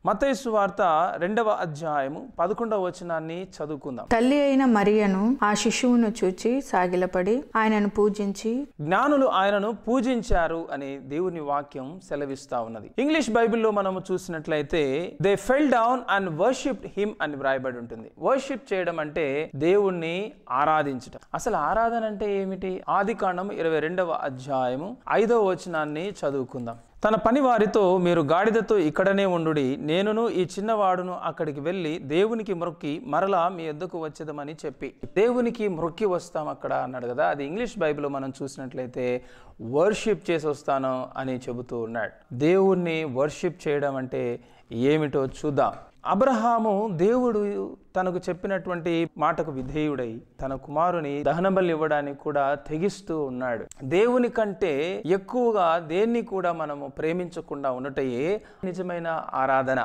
మత్తయి సువార్త 2వ అధ్యాయము 11వ వచనాన్ని చదువుకుందాం. తల్లి అయిన మరియను ఆ శిశువును చూచి సాగిలపడి ఆయనను పూజించి, జ్ఞానులు ఆయనను పూజించారు అని దేవుని వాక్యం సెలవిస్తా ఉన్నది. ఇంగ్లీష్ బైబిల్లో మనము చూసినట్లయితే they fell down and worshipped him అని వ్రాయబడి ఉంటుంది. వర్షిప్ చేయడం అంటే దేవుణ్ణి ఆరాధించడం. అసలు ఆరాధన అంటే ఏమిటి? ఆదికాండం 22వ అధ్యాయము 5వ వచనాన్ని చదువుకుందాం. తన పని వారితో, మీరు గాడిదతో ఇక్కడనే ఉండుడి, నేనును ఈ చిన్నవాడును అక్కడికి వెళ్ళి దేవునికి మొక్కి మరలా మీ యొద్దకు వచ్చేదమని చెప్పి. దేవునికి మొక్కి వస్తాం అక్కడ అన్నాడు కదా. అది ఇంగ్లీష్ బైబిల్లో మనం చూసినట్లయితే వర్షిప్ చేసి వస్తాను అని చెబుతూ ఉన్నాడు. దేవుణ్ణి వర్షిప్ చేయడం అంటే ఏమిటో చూద్దాం. అబ్రహాము దేవుడు తనకు చెప్పినటువంటి మాటకు విధేయుడై తన కుమారుని దహనబలి ఇవ్వడానికి కూడా తెగిస్తూ ఉన్నాడు. దేవుని కంటే ఎక్కువగా దేన్ని కూడా మనము ప్రేమించకుండా ఉండటయే నిజమైన ఆరాధన.